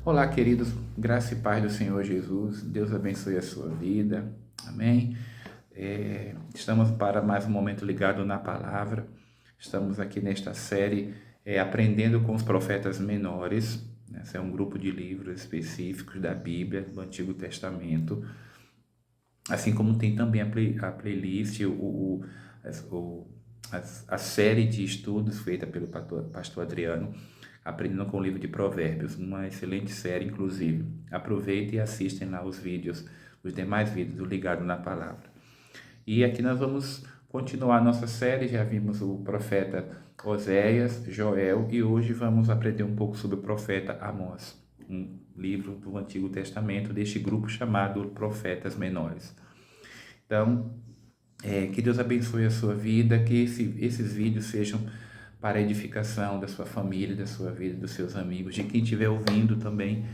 Olá, queridos, graça e paz do Senhor Jesus, Deus abençoe a sua vida, amém? Estamos para mais um momento ligado na palavra, estamos aqui nesta série aprendendo com os profetas menores, né? Esse é um grupo de livros específicos da Bíblia, do Antigo Testamento, assim como tem também a playlist, o- a série de estudos feita pelo pastor Adriano, aprendendo com o livro de Provérbios, uma excelente série, inclusive. Aproveitem e assistem lá os vídeos, os demais vídeos do Ligado na Palavra. E aqui nós vamos continuar nossa série, já vimos o profeta Oséias, Joel, e hoje vamos aprender um pouco sobre o profeta Amós, um livro do Antigo Testamento deste grupo chamado Profetas Menores. Então, que Deus abençoe a sua vida, que esses vídeos sejam para a edificação da sua família, da sua vida, dos seus amigos, de quem estiver ouvindo também,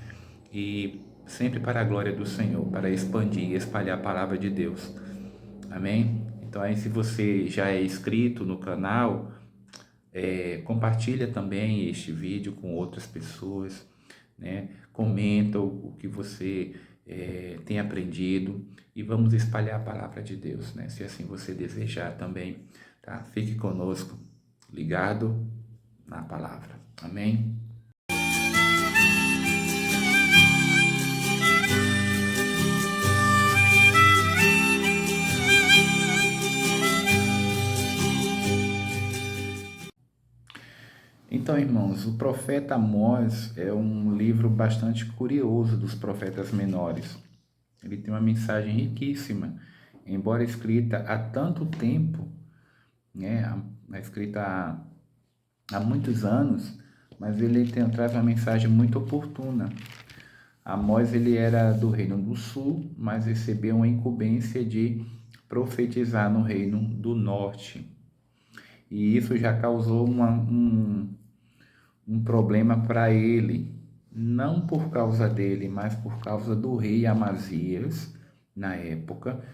e sempre para a glória do Senhor, para expandir e espalhar a palavra de Deus. Amém? Então, aí, se você já é inscrito no canal, compartilha também este vídeo com outras pessoas, né? Comenta o que você tem aprendido e vamos espalhar a palavra de Deus, né? Se assim você desejar também, tá? Fique conosco, ligado na palavra. Amém? Então, irmãos, o profeta Amós é um livro bastante curioso dos profetas menores. Ele tem uma mensagem riquíssima, embora escrita há tanto tempo, né, escrita há muitos anos, mas ele traz uma mensagem muito oportuna. Amós ele era do reino do sul, mas recebeu uma incumbência de profetizar no reino do norte. E isso já causou um problema para ele, não por causa dele, mas por causa do rei Amazias, na época,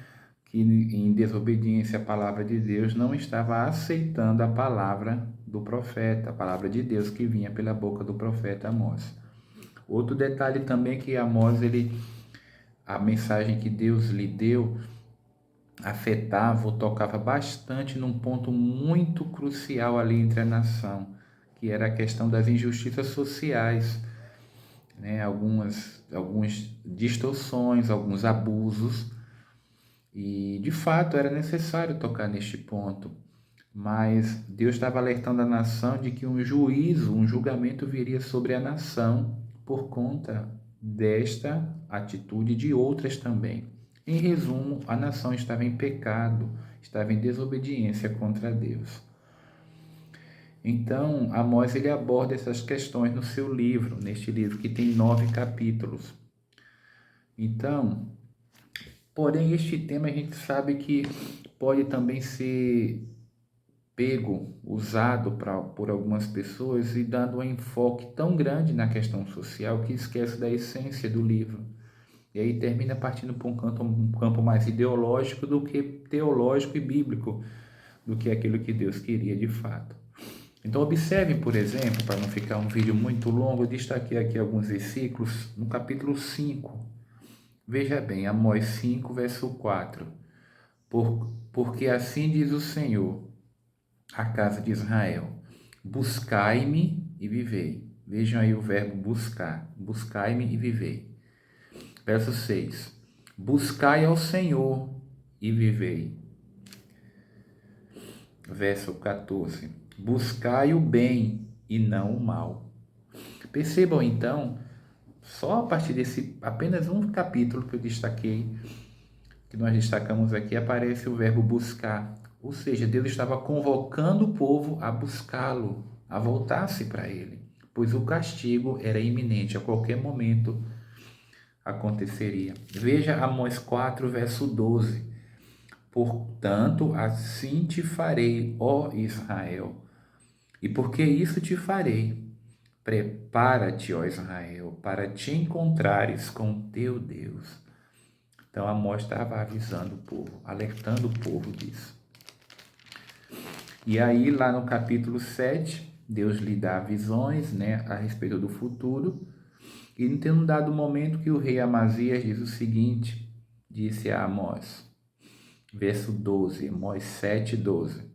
que em desobediência à palavra de Deus não estava aceitando a palavra do profeta, a palavra de Deus que vinha pela boca do profeta Amós. Outro detalhe também é que Amós, a mensagem que Deus lhe deu afetava ou tocava bastante num ponto muito crucial ali entre a nação, que era a questão das injustiças sociais, né? Algumas distorções, alguns abusos, e de fato era necessário tocar neste ponto. Mas Deus estava alertando a nação de que um juízo, um julgamento viria sobre a nação por conta desta atitude de outras também. Em resumo, a nação estava em pecado, estava em desobediência contra Deus. Então, Amós ele aborda essas questões no seu livro, neste livro que tem 9 capítulos. Então, porém, este tema a gente sabe que pode também ser pego, usado por algumas pessoas e dando um enfoque tão grande na questão social que esquece da essência do livro. E aí termina partindo para um campo mais ideológico do que teológico e bíblico, do que aquilo que Deus queria de fato. Então observe, por exemplo, para não ficar um vídeo muito longo, eu destaquei aqui alguns versículos no capítulo 5. Veja bem, Amós 5, verso 4. Porque assim diz o Senhor, a casa de Israel: buscai-me e vivei. Vejam aí o verbo buscar. Buscai-me e vivei. Verso 6. Buscai ao Senhor e vivei. Verso 14. Buscai o bem e não o mal. Percebam então, só a partir desse apenas um capítulo que eu destaquei, que nós destacamos aqui, aparece o verbo buscar. Ou seja, Deus estava convocando o povo a buscá-lo, a voltar-se para ele, pois o castigo era iminente, a qualquer momento aconteceria. Veja Amós 4, verso 12. Portanto, assim te farei, ó Israel. E porque isso te farei, prepara-te, ó Israel, para te encontrares com teu Deus. Então Amós estava avisando o povo, alertando o povo disso. E aí, lá no capítulo 7, Deus lhe dá visões, né, a respeito do futuro. E tem um dado momento que o rei Amazias diz o seguinte, disse a Amós, verso 12, Amós 7:12.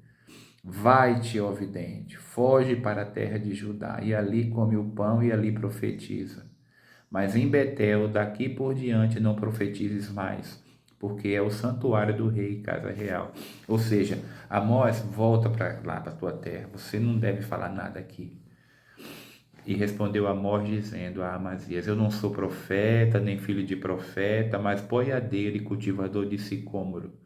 Vai-te, ó vidente, foge para a terra de Judá, e ali come o pão e ali profetiza. Mas em Betel, daqui por diante, não profetizes mais, porque é o santuário do rei, casa real. Ou seja, Amós, volta para lá, para a tua terra, você não deve falar nada aqui. E respondeu Amós, dizendo a Amazias, eu não sou profeta, nem filho de profeta, mas boiadeiro e cultivador de sicômoro.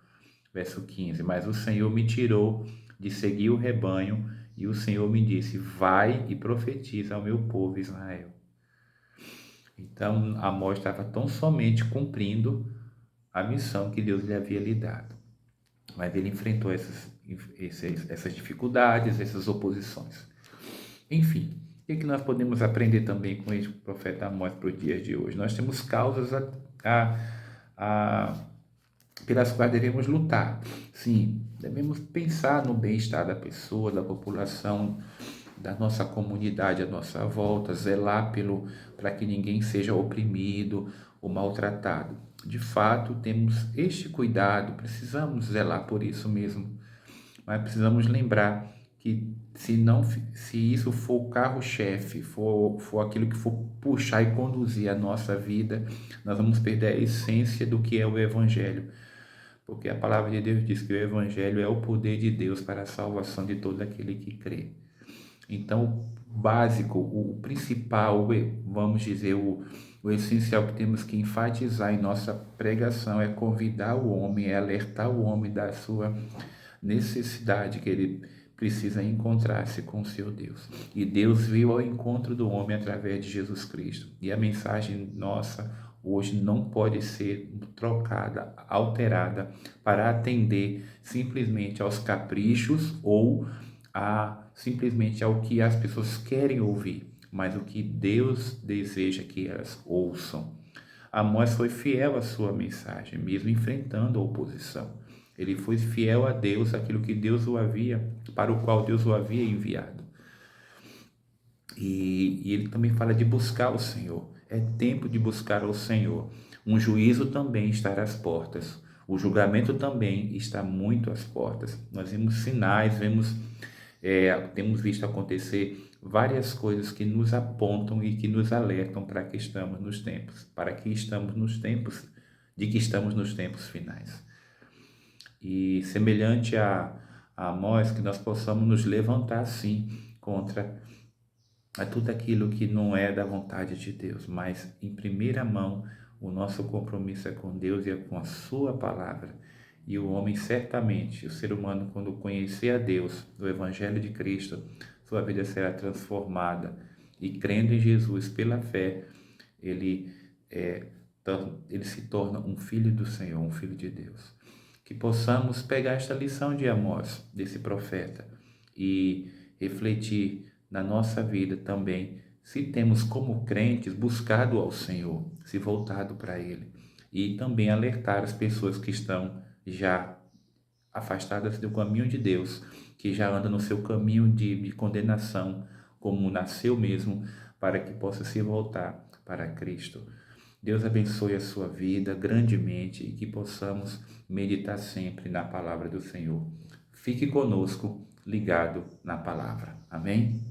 Verso 15, mas o Senhor me tirou de seguir o rebanho, e o Senhor me disse, vai e profetiza ao meu povo Israel. Então, Amós estava tão somente cumprindo a missão que Deus lhe havia lhe dado. Mas ele enfrentou essas dificuldades, essas oposições. Enfim, o que nós podemos aprender também com esse profeta Amós para os dias de hoje? Nós temos causas pelas quais devemos lutar. Sim, devemos pensar no bem-estar da pessoa, da população, da nossa comunidade à nossa volta, zelar para que ninguém seja oprimido ou maltratado. De fato, temos este cuidado, precisamos zelar por isso mesmo, mas precisamos lembrar que se isso for o carro-chefe, for aquilo que for puxar e conduzir a nossa vida, nós vamos perder a essência do que é o Evangelho. Porque a palavra de Deus diz que o Evangelho é o poder de Deus para a salvação de todo aquele que crê. Então, o básico, o principal, vamos dizer, o essencial que temos que enfatizar em nossa pregação é convidar o homem, é alertar o homem da sua necessidade que ele precisa encontrar-se com o seu Deus. E Deus veio ao encontro do homem através de Jesus Cristo. E a mensagem nossa hoje não pode ser trocada, alterada para atender simplesmente aos caprichos ou simplesmente ao que as pessoas querem ouvir, mas o que Deus deseja que elas ouçam. Amós foi fiel à sua mensagem, mesmo enfrentando a oposição. Ele foi fiel a Deus, aquilo que Deus o havia, para o qual Deus o havia enviado. E ele também fala de buscar o Senhor. É tempo de buscar o Senhor. Um juízo também está às portas. O julgamento também está muito às portas. Nós vemos sinais, temos visto acontecer várias coisas que nos apontam e que nos alertam para que estamos nos tempos, de que estamos nos tempos finais. E semelhante a Amós, que nós possamos nos levantar sim contra tudo aquilo que não é da vontade de Deus, mas em primeira mão o nosso compromisso é com Deus e é com a sua palavra. E o homem certamente, o ser humano, quando conhecer a Deus, o Evangelho de Cristo, sua vida será transformada. E crendo em Jesus pela fé, ele se torna um filho do Senhor, um filho de Deus. Que possamos pegar esta lição de Amós, desse profeta, e refletir na nossa vida também, se temos como crentes buscado ao Senhor, se voltado para Ele, e também alertar as pessoas que estão já afastadas do caminho de Deus, que já andam no seu caminho de condenação, como nasceu mesmo, para que possa se voltar para Cristo. Deus abençoe a sua vida grandemente e que possamos meditar sempre na palavra do Senhor. Fique conosco, ligado na palavra. Amém?